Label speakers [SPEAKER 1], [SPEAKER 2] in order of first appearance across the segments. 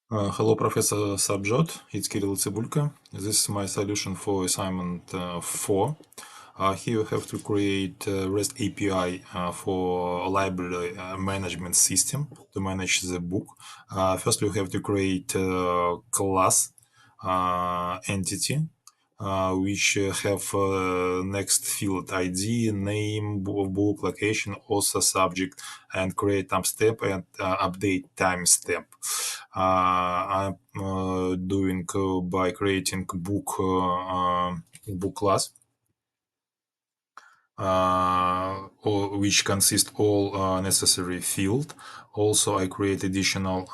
[SPEAKER 1] Hello, Professor Sabjot. It's Kirill Tsibulka. This is my solution for assignment 4. Here you have to create a REST API for a library management system to manage the book. First, you have to create a class entity which have next field ID, name, book, location, also subject, and create timestamp and update timestamp. I'm doing by creating book class, which consists all necessary field. Also, I create additional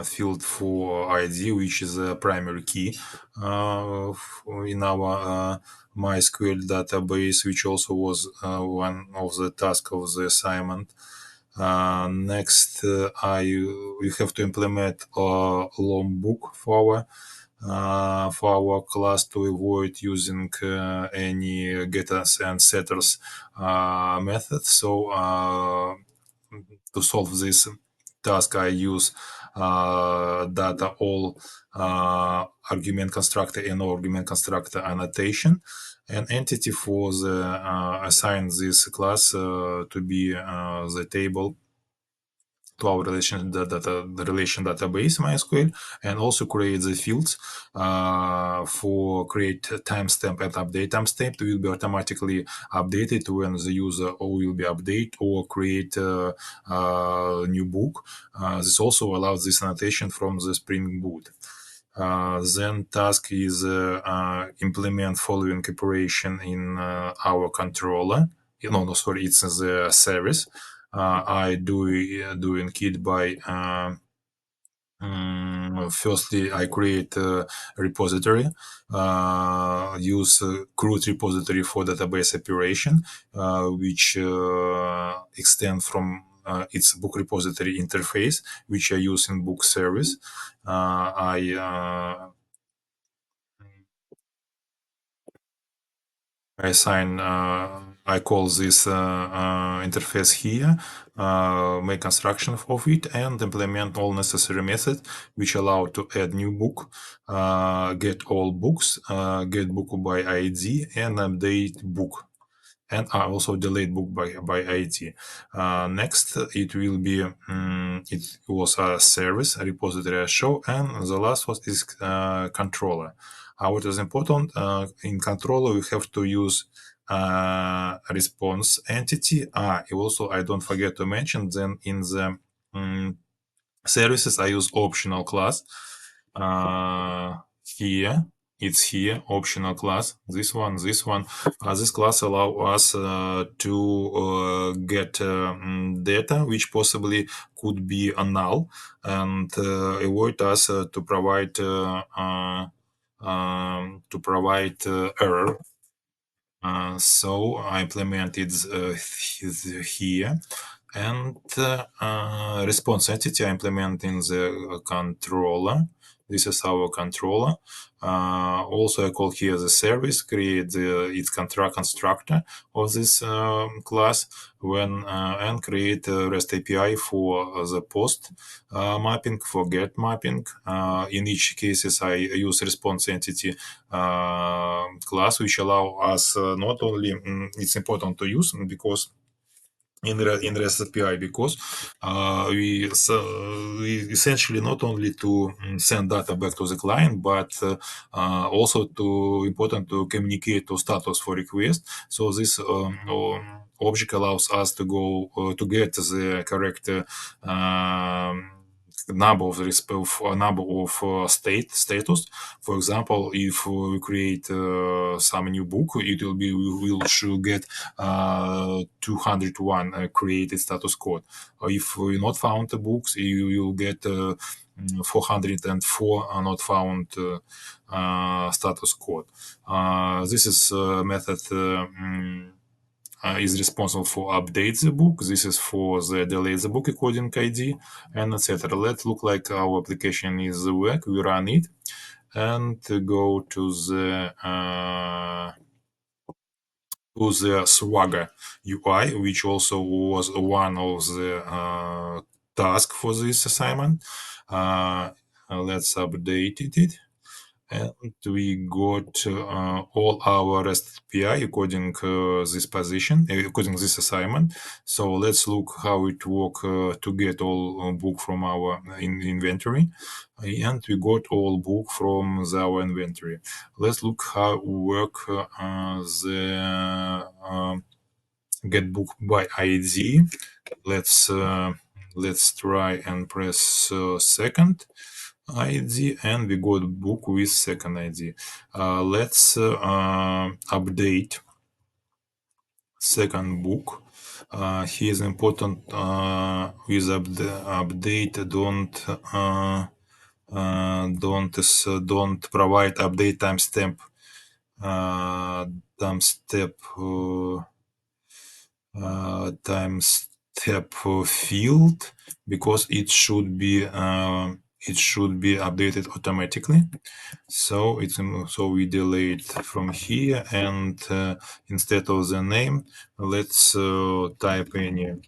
[SPEAKER 1] field for ID, which is a primary key in our MySQL database, which also was one of the tasks of the assignment. Next, we have to implement a long book for our class to avoid using any getters and setters method. So to solve this task, I use data all argument constructor and no argument constructor annotation. An entity for the assign this class to be the table to our the relation database MySQL, and also create the fields for create timestamp and update timestamp. It will be automatically updated when the user will be update or create a new book. This also allows this annotation from the Spring Boot. Then task is implement following operation in our controller. No, sorry, it's the service. I doing it by firstly, I create a repository, use CRUD repository for database operation, which extend from its book repository interface, which I use in book service. I assign, I call this interface here, make construction of it, and implement all necessary methods which allow to add new book, get all books, get book by ID, and update book. And also delete book by ID. Next, it will be it was a service, a repository, a show, and the last one is controller. What is important in controller, we have to use response entity. Also, I don't forget to mention, then in the services, I use optional class. Here, it's here, optional class. This one. This class allow us to get data which possibly could be a null, and avoid us to provide error. So I implemented here, and response entity I implement in the controller. This is our controller. Also, I call here the service, create its contract constructor of this class and create a REST API for the post mapping, for get mapping. In each cases, I use response entity class, which allow us not only it's important to use because in REST API, because we essentially not only to send data back to the client, but also to important to communicate to status for request. So this object allows us to go to get the correct number of status. For example, if we create some new book, it will be we will should get 201 created status code. If we not found the books, you will get 404 are not found status code. This is method is responsible for update the book. This is for the delete the book according ID, and etc. Let's look like our application is work. We run it and go to the Swagger UI, which also was one of the task for this assignment. Let's update it. And we got all our REST API according this position, according this assignment. So let's look how it work to get all book from our inventory. And we got all book from our inventory. Let's look how work the get book by ID. Let's try and press second ID, and we got book with second ID. Let's update second book. Here is important with update don't provide update timestamp timestamp time step field, because it should be updated automatically. So so we delete from here, and instead of the name, let's type anything,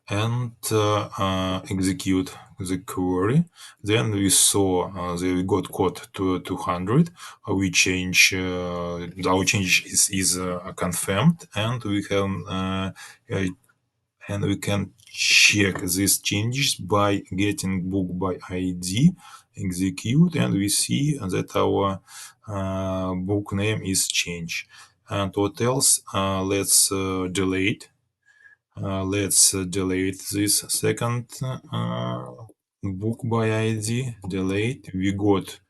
[SPEAKER 1] and execute the query. Then we saw that we got code to 200. We change our change is confirmed, and we can check these changes by getting book by ID, execute, and we see that our book name is changed. And what else? Let's delete this second book by ID. Delete. We got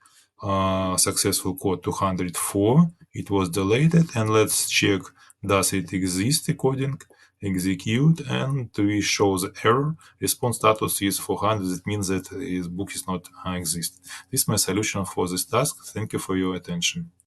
[SPEAKER 1] successful code 204. It was deleted, and let's check does it exist according. Execute, and we show the error. Response status is 400. It means that his book is not exist. This is my solution for this task. Thank you for your attention.